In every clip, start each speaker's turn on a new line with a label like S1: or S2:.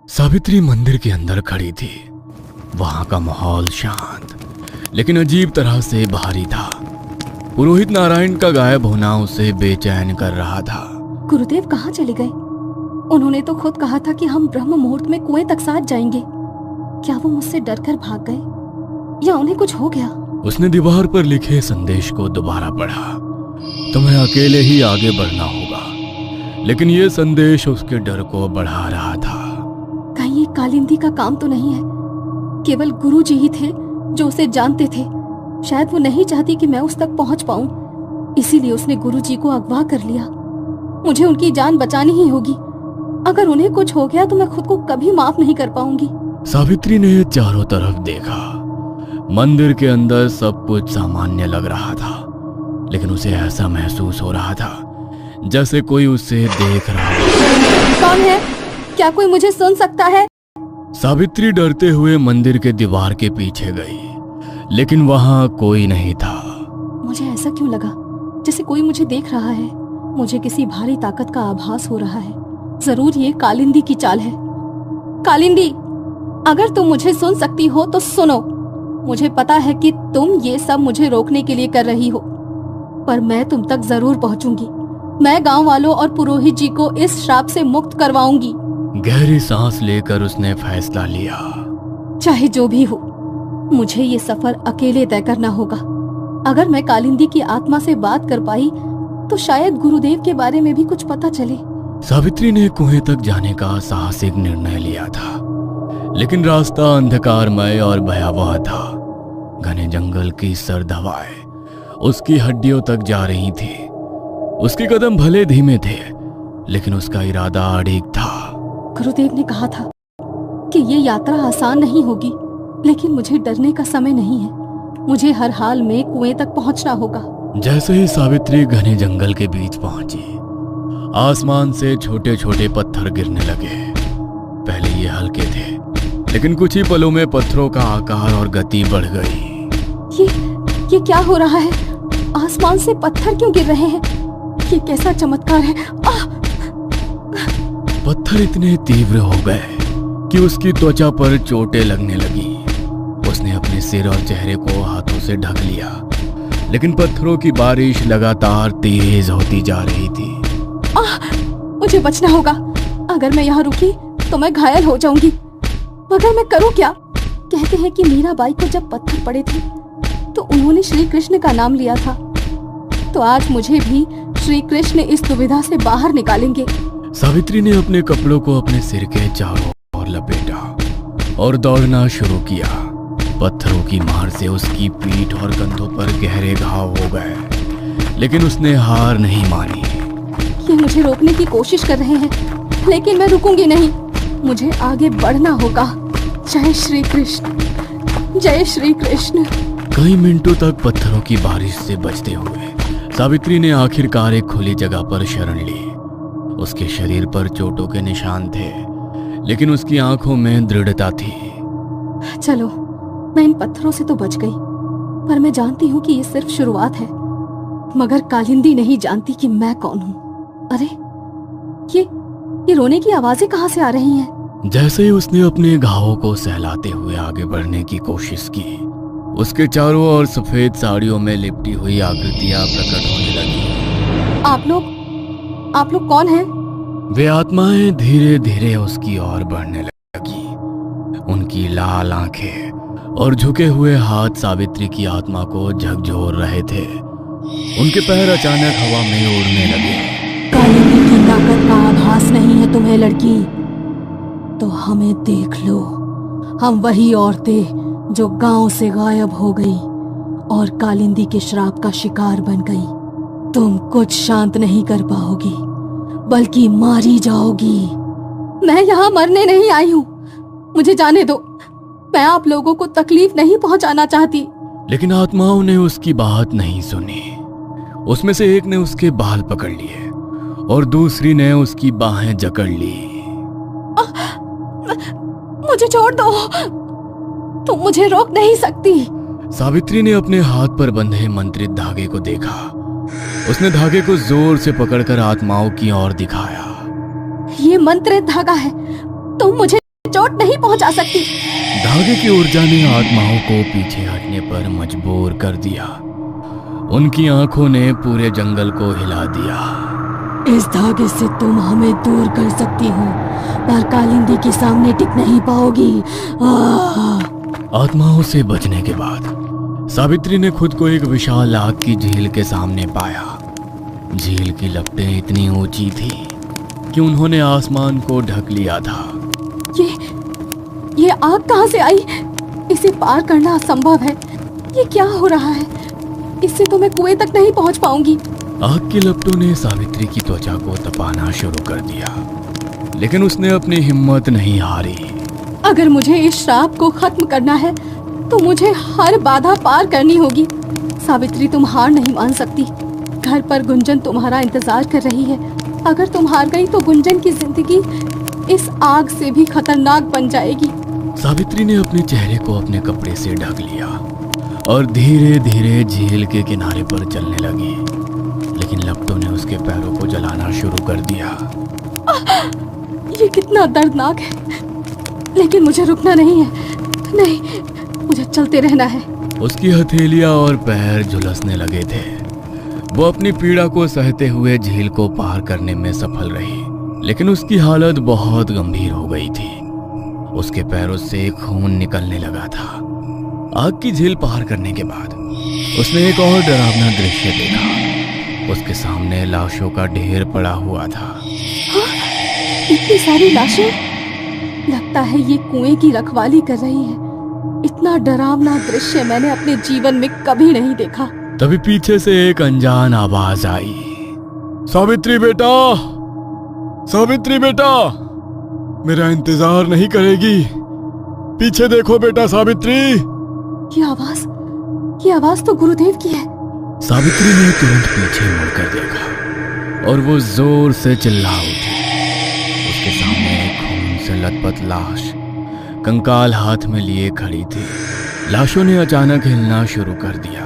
S1: सावित्री मंदिर के अंदर खड़ी थी। वहां का माहौल शांत लेकिन अजीब तरह से भारी था। पुरोहित नारायण का गायब होना उसे बेचैन कर रहा था।
S2: गुरुदेव कहाँ चले गए? उन्होंने तो खुद कहा था कि हम ब्रह्म मुहूर्त में कुएं तक साथ जाएंगे। क्या वो मुझसे डरकर भाग गए या उन्हें कुछ हो गया?
S1: उसने दीवार पर लिखे संदेश को दोबारा पढ़ा। तुम्हें अकेले ही आगे बढ़ना होगा। लेकिन ये संदेश उसके डर को बढ़ा रहा था।
S2: कहीं ये कालिंदी का काम तो नहीं है? केवल गुरुजी ही थे जो उसे जानते थे। शायद वो नहीं चाहती कि मैं उस तक पहुंच पाऊं, इसीलिए उसने गुरुजी को अगवा कर लिया। मुझे उनकी जान बचानी ही होगी। अगर उन्हें कुछ हो गया तो मैं खुद को कभी माफ नहीं कर पाऊंगी।
S1: सावित्री ने चारों तरफ देखा। मंदिर के अंदर सब कुछ सामान्य लग रहा था, लेकिन उसे ऐसा महसूस हो रहा था जैसे कोई उसे देख रहा है।
S2: कौन है? क्या कोई मुझे सुन सकता है?
S1: सावित्री डरते हुए मंदिर के दीवार के पीछे गई, लेकिन वहां कोई नहीं था।
S2: मुझे ऐसा क्यों लगा जैसे कोई मुझे देख रहा है? मुझे किसी भारी ताकत का आभास हो रहा है। जरूर ये कालिंदी की चाल है। कालिंदी, अगर तुम मुझे सुन सकती हो तो सुनो। मुझे पता है कि तुम ये सब मुझे रोकने के लिए कर रही हो, पर मैं तुम तक जरूर पहुंचूंगी। मैं गांव वालों और पुरोहित जी को इस श्राप से मुक्त करवाऊंगी।
S1: गहरी सांस लेकर उसने फैसला लिया।
S2: चाहे जो भी हो, मुझे ये सफर अकेले तय करना होगा। अगर मैं कालिंदी की आत्मा से बात कर पाई तो शायद गुरुदेव के बारे में भी कुछ पता चले।
S1: सावित्री ने कुएं तक जाने का साहसिक निर्णय लिया था, लेकिन रास्ता अंधकारमय और भयावह था। घने जंगल की सर्द हवाएं उसकी हड्डियों तक जा रही थी। उसके कदम भले धीमे थे, लेकिन उसका इरादा अड़िग था।
S2: गुरुदेव ने कहा था कि ये यात्रा आसान नहीं होगी, लेकिन मुझे डरने का समय नहीं है। मुझे हर हाल में कुएं तक पहुंचना होगा।
S1: जैसे ही सावित्री घने जंगल के बीच पहुंची, आसमान से छोटे छोटे पत्थर गिरने लगे। पहले ये हल्के थे, लेकिन कुछ ही पलों में पत्थरों का आकार और गति बढ़ गई।
S2: ये क्या हो रहा है? आसमान से पत्थर क्यों गिर रहे हैं? ये कैसा चमत्कार है?
S1: पत्थर इतने तीव्र हो गए कि उसकी त्वचा पर चोटें लगने लगी। उसने अपने सिर और चेहरे को हाथों से ढक लिया, लेकिन पत्थरों की बारिश लगातार तेज होती जा रही थी।
S2: मुझे बचना होगा। अगर मैं यहाँ रुकी तो मैं घायल हो जाऊंगी। मगर मैं करूँ क्या? कहते हैं कि मीराबाई को जब पत्थर पड़े थे तो उन्होंने श्री कृष्ण का नाम लिया था। तो आज मुझे भी श्री कृष्ण इस दुविधा से बाहर निकालेंगे।
S1: सावित्री ने अपने कपड़ों को अपने सिर के चारों ओर लपेटा और दौड़ना शुरू किया। पत्थरों की मार से उसकी पीठ और कंधों पर गहरे घाव हो गए, लेकिन उसने हार नहीं मानी।
S2: ये मुझे रोकने की कोशिश कर रहे हैं, लेकिन मैं रुकूंगी नहीं। मुझे आगे बढ़ना होगा। जय श्री कृष्ण, जय श्री कृष्ण।
S1: कई मिनटों तक पत्थरों की बारिश से बचते हुए सावित्री ने आखिरकार एक खुली जगह पर शरण ली। उसके शरीर पर चोटों के निशान थे, लेकिन उसकी आंखों में दृढ़ता थी।
S2: चलो, मैं इन पत्थरों से तो बच गई, पर मैं जानती हूँ कि ये सिर्फ शुरुआत है। मगर कालिंदी नहीं जानती कि मैं कौन हूँ। अरे, ये रोने की आवाजें कहाँ से आ रही हैं?
S1: जैसे ही उसने अपने घावों को सहलाते हुए आगे बढ़ने की कोशिश की, उसके चारों ओर सफेद साड़ियों में लिपटी हुई आकृतियां प्रकट होने लगी।
S2: आप लोग कौन हैं?
S1: वे आत्माएं धीरे धीरे उसकी ओर बढ़ने लगी। उनकी लाल आंखें और झुके हुए हाथ सावित्री की आत्मा को झकझोर रहे थे। उनके पैर अचानक हवा में उड़ने लगे।
S2: कालिंदी की ताकत का आभास नहीं है तुम्हें लड़की? तो हमें देख लो। हम वही औरतें जो गांव से गायब हो गई और कालिंदी के श्राप का शिकार बन गई। तुम कुछ शांत नहीं कर पाओगी, बल्कि मारी जाओगी। मैं यहाँ मरने नहीं आई हूँ। मुझे जाने दो। मैं आप लोगों को तकलीफ नहीं पहुँचाना चाहती।
S1: लेकिन आत्माओं ने उसकी बात नहीं सुनी। उसमें से एक ने उसके बाल पकड़ लिए और दूसरी ने उसकी बाहें जकड़ ली।
S2: मुझे छोड़ दो। तुम मुझे रोक नहीं सकती।
S1: सावित्री ने अपने हाथ पर बंधे मंत्रित धागे को देखा। उसने धागे को जोर से पकड़कर आत्माओं की ओर दिखाया।
S2: ये मंत्रित धागा है। तुम मुझे चोट नहीं पहुंचा सकती।
S1: धागे की ऊर्जा ने आत्माओं को पीछे हटने पर मजबूर कर दिया। उनकी आंखों ने पूरे जंगल को हिला दिया।
S2: इस धागे से तुम हमें दूर कर सकती हो, पर कालिंदी के सामने टिक नहीं पाओगी।
S1: आत्माओं से बचने के बाद सावित्री ने खुद को एक विशाल आग की झील के सामने पाया। झील की लपटें इतनी ऊंची थी कि उन्होंने आसमान को ढक लिया था।
S2: ये आग कहाँ से आई? इसे पार करना असंभव है। ये क्या हो रहा है? इससे तो मैं कुएं तक नहीं पहुंच पाऊंगी।
S1: आग की लपटों ने सावित्री की त्वचा को तपाना शुरू कर दिया, लेकिन उसने अपनी हिम्मत नहीं हारी।
S2: अगर मुझे इस श्राप को खत्म करना है तो मुझे हर बाधा पार करनी होगी। सावित्री, तुम हार नहीं मान सकती। घर पर गुंजन तुम्हारा इंतजार कर रही है। अगर तुम हार गई तो गुंजन की जिंदगी इस आग से भी खतरनाक बन जाएगी।
S1: सावित्री ने अपने चेहरे को अपने कपड़े से ढक लिया और धीरे धीरे झील के किनारे पर चलने लगी, लेकिन लपटों ने उसके पैरों को जलाना शुरू कर दिया।
S2: ये कितना दर्दनाक है, लेकिन मुझे रुकना नहीं है। नहीं, मुझे चलते रहना है।
S1: उसकी हथेलियां और पैर झुलसने लगे थे। वो अपनी पीड़ा को सहते हुए झील को पार करने में सफल रही, लेकिन उसकी हालत बहुत गंभीर हो गई थी। उसके पैरों से खून निकलने लगा था। आग की झील पार करने के बाद उसने एक और डरावना दृश्य देखा। उसके सामने लाशों का ढेर पड़ा हुआ था।
S2: इतनी सारी लाशें! लगता है ये कुएं की रखवाली कर रही है। इतना डरावना दृश्य मैंने अपने जीवन में कभी नहीं देखा।
S1: तभी पीछे से एक अनजान आवाज आई। सावित्री बेटा, सावित्री बेटा, मेरा इंतजार नहीं करेगी? पीछे देखो बेटा सावित्री।
S2: ये आवाज तो गुरुदेव की है।
S1: सावित्री ने तुरंत पीछे मुड़कर देखा और वो जोर से चिल्ला उठी। उसके सामने एक खून से लथपथ लाश कंकाल हाथ में लिए खड़ी थी। लाशों ने अचानक हिलना शुरू कर दिया।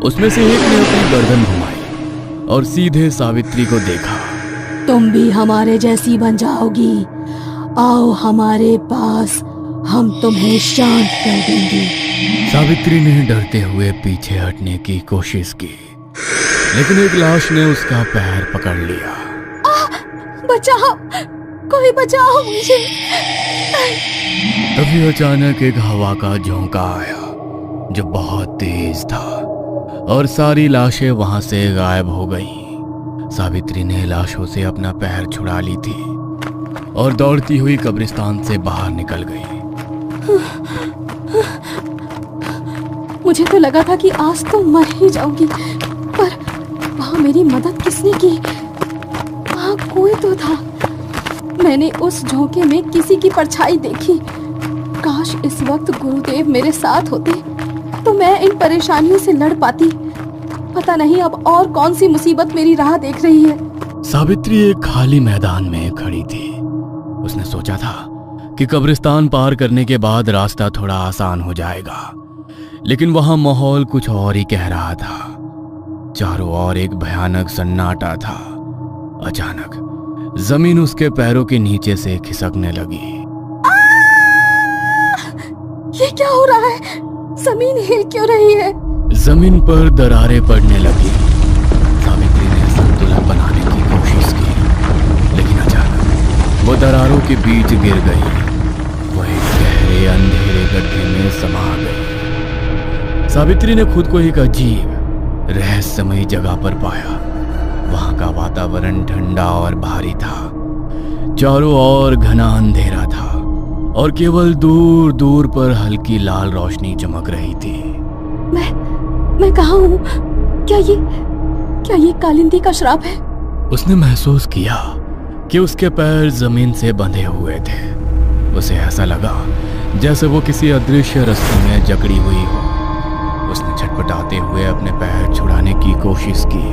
S1: उसमें से एक ने अपनी गर्दन घुमाई और सीधे सावित्री को देखा।
S2: तुम भी हमारे जैसी बन जाओगी। आओ हमारे पास, हम तुम्हें शांत कर देंगे।
S1: सावित्री ने डरते हुए पीछे हटने की कोशिश की, लेकिन एक लाश ने उसका पैर पकड़ लिया।
S2: बचाओ, कोई बचाओ मुझे।
S1: तभी अचानक एक हवा का झोंका आया जो बहुत तेज था और सारी लाशें वहां से गायब हो गईं। सावित्री ने लाशों से अपना पैर छुड़ा ली थी और दौड़ती हुई कब्रिस्तान से बाहर निकल गई।
S2: मुझे तो लगा था कि आज तो मर ही जाऊंगी, पर वहां मेरी मदद किसने की? वहां कोई तो था। मैंने उस झोंके में किसी की परछाई देखी। काश इस वक्त गुरुदेव मेरे साथ होते तो मैं इन परेशानियों से लड़ पाती। पता नहीं अब और कौन सी मुसीबत मेरी राह देख रही है।
S1: सावित्री एक खाली मैदान में खड़ी थी। उसने सोचा था कि कब्रिस्तान पार करने के बाद रास्ता थोड़ा आसान हो जाएगा, लेकिन वहां माहौल कुछ और ही कह रहा था। चारों ओर एक भयानक सन्नाटा था। अचानक जमीन उसके पैरों के नीचे से खिसकने लगी।
S2: ये क्या हो रहा है? जमीन हिल क्यों रही है?
S1: जमीन पर दरारें पड़ने लगी। सावित्री ने संतुलन बनाने की कोशिश की, लेकिन अचानक वो दरारों के बीच गिर गई। वो एक गहरे अंधेरे गड्ढे में समा गई। सावित्री ने खुद को एक अजीब रहस्यमयी जगह पर पाया। वहां का वातावरण ठंडा और भारी था। चारों ओर घना अंधेरा था और केवल दूर दूर पर हल्की लाल रोशनी चमक रही थी।
S2: मैं कहाँ हूँ? क्या ये कालिंदी का श्राप है?
S1: उसने महसूस किया कि उसके पैर जमीन से बंधे हुए थे। उसे ऐसा लगा जैसे वो किसी अदृश्य रस्सी में जकड़ी हुई हो। उसने छटपटाते हुए अपने पैर छुड़ाने की कोशिश की।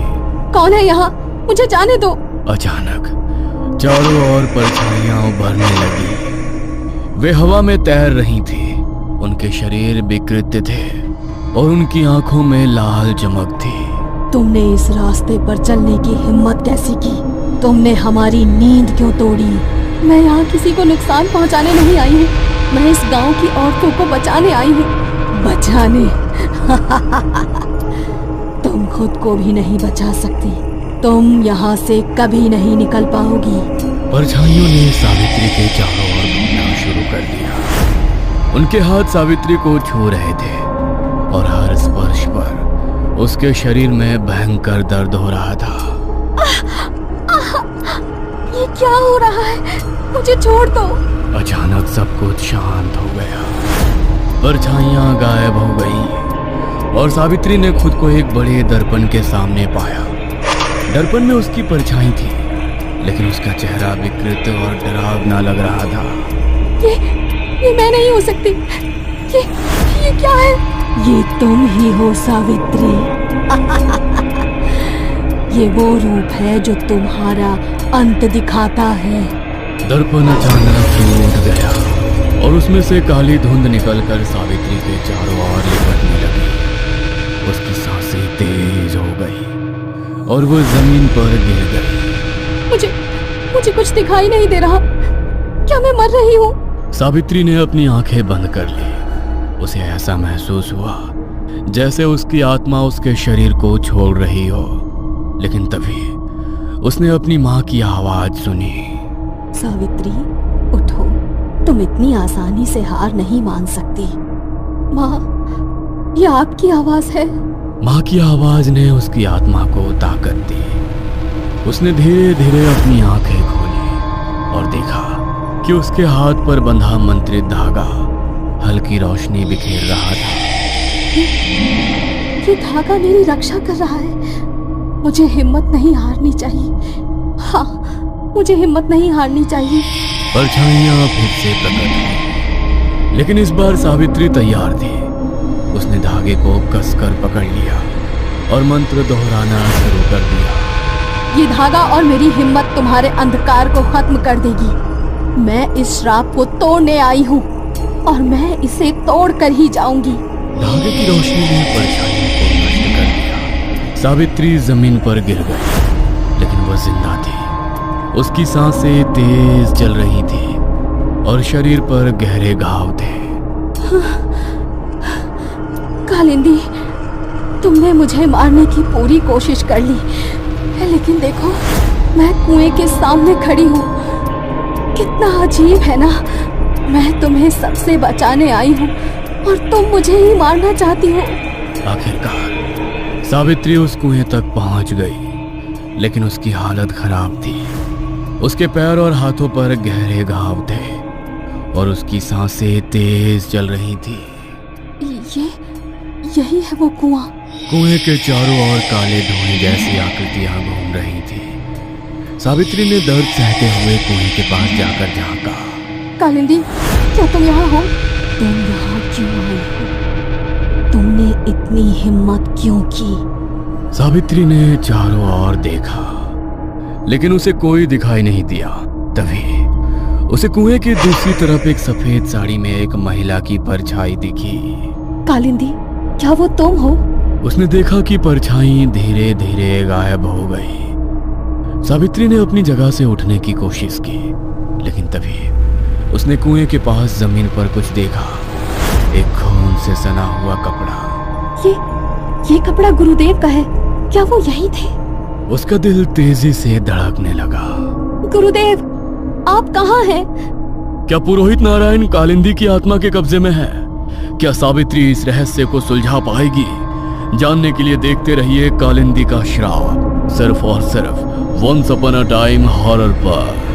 S2: कौन है यहाँ? मुझे जाने दो।
S1: अचानक चारों ओर परछाइयां उभरने लगी। वे हवा में तैर रही थी। उनके शरीर विकृत थे और उनकी आंखों में लाल चमक थी।
S2: तुमने इस रास्ते पर चलने की हिम्मत कैसी की? तुमने हमारी नींद क्यों तोड़ी? मैं यहाँ किसी को नुकसान पहुँचाने नहीं आई हूँ। मैं इस गांव की औरतों को बचाने आई हूँ। बचाने? तुम खुद को भी नहीं बचा सकती। तुम यहाँ से कभी नहीं निकल पाओगी।
S1: परछाइयों ने सावित्री के चारों ओर घूमना शुरू कर दिया। उनके हाथ सावित्री को छू रहे थे और हर स्पर्श पर उसके शरीर में भयंकर दर्द हो रहा था।
S2: ये क्या हो रहा है? मुझे छोड़ दो।
S1: अचानक सब कुछ शांत हो गया। परछाइयां गायब हो गई और सावित्री ने खुद को एक बड़े दर्पण के सामने पाया। दर्पण में उसकी परछाई थी, लेकिन उसका चेहरा विकृत और डरावना लग रहा था।
S2: ये मैं नहीं हो सकती। ये क्या है? ये तुम ही हो सावित्री। ये वो रूप है जो तुम्हारा अंत दिखाता है।
S1: दर्पण अचानक टूट गया और उसमें से काली धुंध निकलकर सावित्री के चारों ओर लिपटने लगी। उसकी सांसें तेज हो गई और वो जमीन पर गिर गई।
S2: मुझे कुछ दिखाई नहीं दे रहा। क्या मैं मर रही हूँ?
S1: सावित्री ने अपनी आंखें बंद कर ली। उसे ऐसा महसूस हुआ जैसे उसकी आत्मा उसके शरीर को छोड़ रही हो। लेकिन तभी उसने अपनी माँ की आवाज सुनी।
S2: सावित्री, उठो। तुम इतनी आसानी से हार नहीं मान सकती। माँ, ये आपकी आवाज है।
S1: माँ की आवाज ने उसकी आत्मा को ताकत दी। उसने धीरे धीरे अपनी आंखें खोली और देखा कि उसके हाथ पर बंधा मंत्रित धागा हल्की रोशनी बिखेर रहा था।
S2: ये धागा मेरी रक्षा कर रहा है। मुझे हिम्मत नहीं हारनी चाहिए। हाँ, मुझे हिम्मत नहीं हारनी चाहिए।
S1: परछाइयां फिर से प्रकट हुई, लेकिन इस बार सावित्री तैयार थी। उसने धागे को कसकर पकड़ लिया और मंत्र दोहराना शुरू कर दिया।
S2: ये धागा और मेरी हिम्मत तुम्हारे अंधकार को खत्म कर देगी। मैं इस श्राप को तोड़ने आई हूँ और मैं इसे तोड़ कर ही जाऊंगी।
S1: धागे की रोशनी ने परछाइयों को नष्ट कर दिया। सावित्री जमीन पर गिर गई, लेकिन वह जिंदा थी। उसकी सांसें तेज चल रही थी और शरीर पर गहरे घाव थे।
S2: कालिंदी, तुमने मुझे मारने की पूरी कोशिश कर ली, लेकिन देखो, मैं कुएं के सामने खड़ी हूँ। कितना अजीब है ना। मैं तुम्हें सबसे बचाने आई हूँ और तुम मुझे ही मारना चाहती हो।
S1: आखिरकार सावित्री उस कुएं तक पहुंच गई, लेकिन उसकी हालत खराब थी। उसके पैर और हाथों पर गहरे घाव थे और उसकी सांसें तेज चल रही थी।
S2: यही है वो कुआं।
S1: कुएं के चारों ओर काले धुएं जैसी आकृतियां घूम रही थी। सावित्री ने दर्द सहते हुए कुएं के पास जाकर झांका।
S2: कालिंदी, क्या तुम यहाँ हो? तुम यहाँ क्यों आई हो? तुमने इतनी हिम्मत क्यों की?
S1: सावित्री ने चारों ओर देखा, लेकिन उसे कोई दिखाई नहीं दिया। तभी उसे कुएं की दूसरी तरफ एक सफेद साड़ी में एक महिला की परछाई दिखी।
S2: कालिंदी, क्या वो तुम हो?
S1: उसने देखा कि परछाई धीरे धीरे गायब हो गई। सावित्री ने अपनी जगह से उठने की कोशिश की, लेकिन तभी उसने कुएं के पास जमीन पर कुछ देखा। एक खून से सना हुआ कपड़ा।
S2: ये कपड़ा गुरुदेव का है। क्या वो यही थे?
S1: उसका दिल तेजी से धड़कने लगा।
S2: गुरुदेव, आप कहाँ हैं?
S1: क्या पुरोहित नारायण कालिंदी की आत्मा के कब्जे में है? क्या सावित्री इस रहस्य को सुलझा पाएगी? जानने के लिए देखते रहिए कालिंदी का श्राप, सिर्फ और सिर्फ once upon a time horror पर।